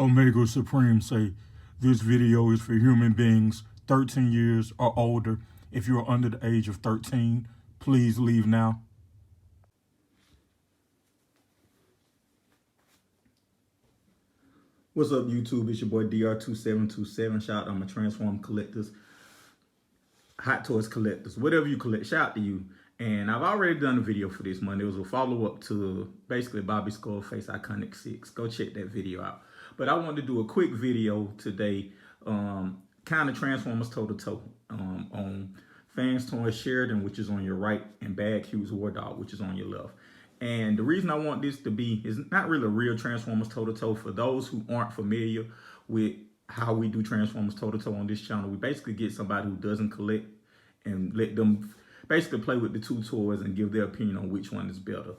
Omega Supreme say, this video is for human beings 13 years or older. If you're under the age of 13, please leave now. What's up, YouTube? It's your boy DR2727. Shout out to my Transform collectors, Hot Toys collectors, whatever you collect. Shout out to you. And I've already done a video for this month. It was a follow-up to basically Bobby Skullface Iconic 6. Go check that video out. But I wanted to do a quick video today, kind of Transformers toe-to-toe on Fanstoys Sheridan, which is on your right, and Badcube Wardog, which is on your left. And the reason I want this to be is not really a real Transformers toe-to-toe. For those who aren't familiar with how we do Transformers toe-to-toe on this channel, we basically get somebody who doesn't collect and let them basically play with the two toys and give their opinion on which one is better.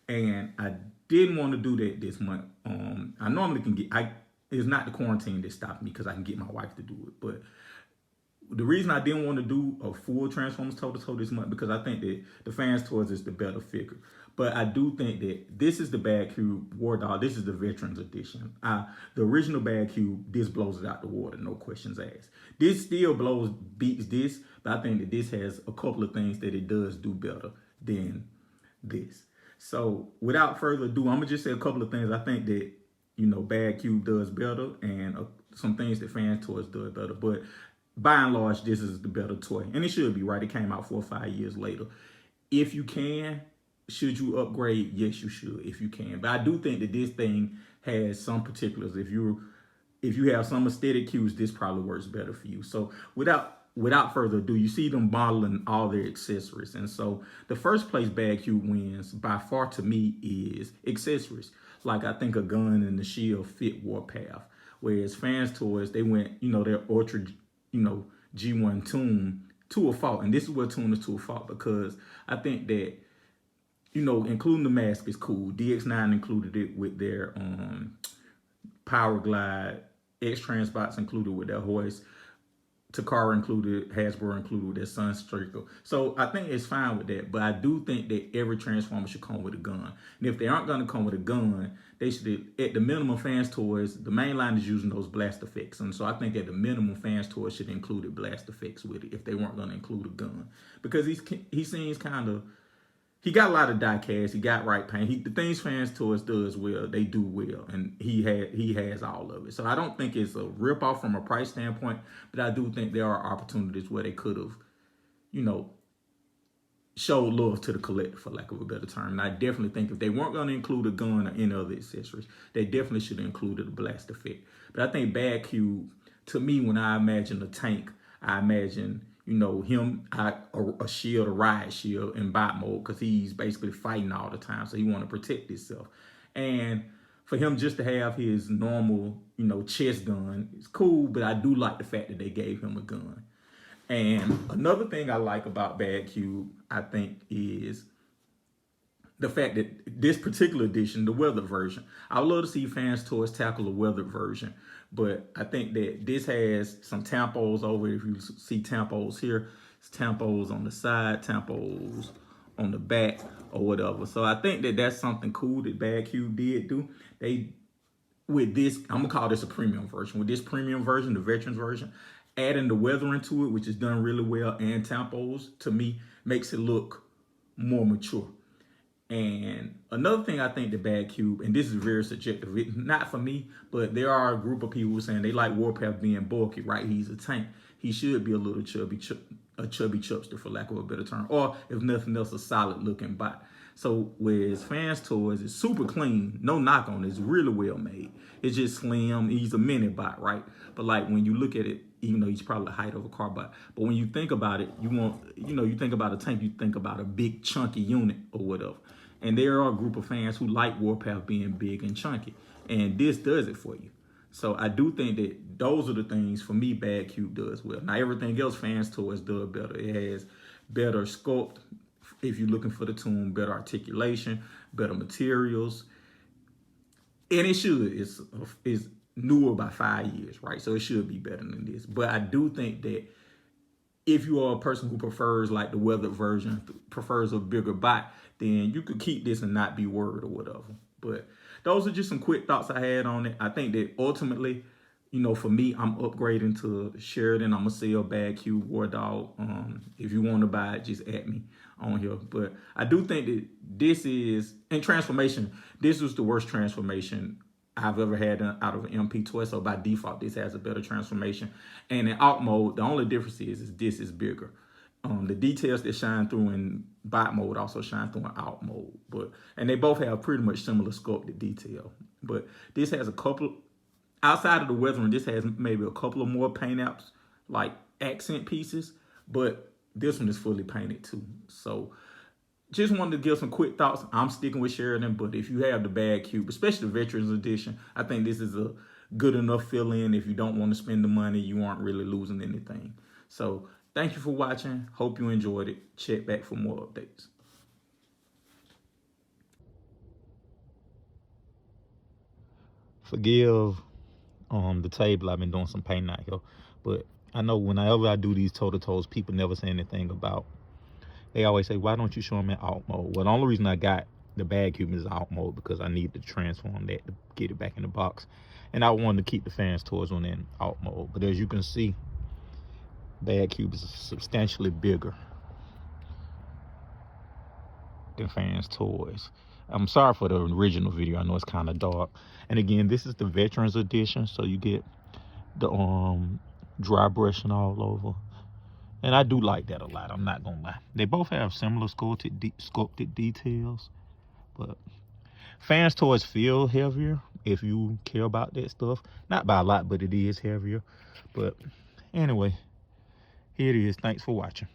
And I didn't want to do that this month. I normally can get, it's not the quarantine that stopped me because I can get my wife to do it. But the reason I didn't want to do a full Transformers toe-to-toe this month, because I think that the Fanstoys is the better figure. But I do think that this is the Badcube Wardog. This is the Veterans Edition. The original Badcube, this blows it out the water, no questions asked. This still beats this, but I think that this has a couple of things that it does do better than this. So without further ado, I'm gonna just say a couple of things I think that, you know, Badcube does better, and some things that Fanstoys does better. But by and large, this is the better toy, and it should be, right? It came out 4 or 5 years later. If you can, should you upgrade? Yes, you should, if you can. But I do think that this thing has some particulars. If you have some aesthetic cues, this probably works better for you. So without further ado, you see them modeling all their accessories. And so the first place Badcube wins by far to me is accessories. Like, I think a gun and the shield fit Warpath. Whereas Fanstoys, they went, you know, their Ultra, you know, G1 tune to a fault. And this is where tune is to a fault, because I think that, you know, including the mask is cool. DX9 included it with their Power Glide. X-Transbots included with their hoist. Takara included, Hasbro included with their Sunstreaker. So I think it's fine with that. But I do think that every Transformer should come with a gun. And if they aren't going to come with a gun, they should, at the minimum, Fanstoys, the main line is using those blast effects. And so I think at the minimum, Fanstoys should include blast effects with it if they weren't going to include a gun. Because he seems kind of, he got a lot of die cast. He got right paint. The things Fanstoys does well, they do well, and he has all of it. So I don't think it's a ripoff from a price standpoint, but I do think there are opportunities where they could have, you know, showed love to the collector, for lack of a better term. And I definitely think if they weren't going to include a gun or any other accessories, they definitely should have included a blast effect. But I think Badcube, to me, when I imagine a tank, I imagine, you know, him, a shield, a riot shield in bot mode, because he's basically fighting all the time. So he want to protect himself. And for him just to have his normal, you know, chest gun, it's cool. But I do like the fact that they gave him a gun. And another thing I like about Badcube, I think, is the fact that this particular edition, the weathered version, I would love to see Fanstoys tackle a weathered version. But I think that this has some tampos over it. If you see tampos here, it's tampos on the side, tampos on the back, or whatever. So I think that that's something cool that Badcube did do. With this, I'm going to call this a premium version. With this premium version, the Veterans version, adding the weathering to it, which is done really well, and tampos, to me, makes it look more mature. And another thing I think the Badcube, and this is very subjective, not for me, but there are a group of people saying they like Warpath being bulky, right? He's a tank. He should be a little chubby chubster, for lack of a better term, or if nothing else, a solid looking bot. So whereas Fanstoys is super clean, no knock on it, it's really well made. It's just slim. He's a mini bot, right? But like when you look at it, even though he's probably the height of a car bot, but when you think about it, you think about a tank, you think about a big chunky unit or whatever. And there are a group of fans who like Warpath being big and chunky, and this does it for you. So I do think that those are the things, for me, Badcube does well. Now, everything else Fanstoys does better. It has better sculpt, if you're looking for the tune, better articulation, better materials. And it should. It's newer by 5 years, right? So it should be better than this. But I do think that if you are a person who prefers like the weathered version, prefers a bigger bot, then you could keep this and not be worried or whatever. But those are just some quick thoughts I had on it. I think that ultimately, you know, for me, I'm upgrading to Sheridan. I'm gonna sell Badcube Wardog. If you want to buy it, just at me on here. But I do think that this is, in transformation, this was the worst transformation I've ever had out of an MP toy. So by default, this has a better transformation. And in alt mode, the only difference is this is bigger. The details that shine through in bot mode also shine through in alt mode. And they both have pretty much similar sculpted detail. But this has a couple, outside of the weathering, this has maybe a couple of more paint apps, like accent pieces. But this one is fully painted too. So just wanted to give some quick thoughts. I'm sticking with Sheridan, but if you have the Badcube, especially the Veterans Edition, I think this is a good enough fill-in. If you don't want to spend the money, you aren't really losing anything. So thank you for watching. Hope you enjoyed it. Check back for more updates. Forgive the table. I've been doing some painting out here, but I know whenever I do these toe-to-toes, people never say anything about. They always say, why don't you show them in alt mode? Well, the only reason I got the Badcube is alt mode because I need to transform that to get it back in the box. And I wanted to keep the Fanstoys on in alt mode. But as you can see, Badcube is substantially bigger than Fanstoys. I'm sorry for the original video. I know it's kind of dark. And again, this is the Veterans Edition, so you get the dry brushing all over. And I do like that a lot, I'm not gonna lie. They both have similar sculpted details, but Fanstoys feel heavier if you care about that stuff. Not by a lot, but it is heavier. But anyway, here it is. Thanks for watching.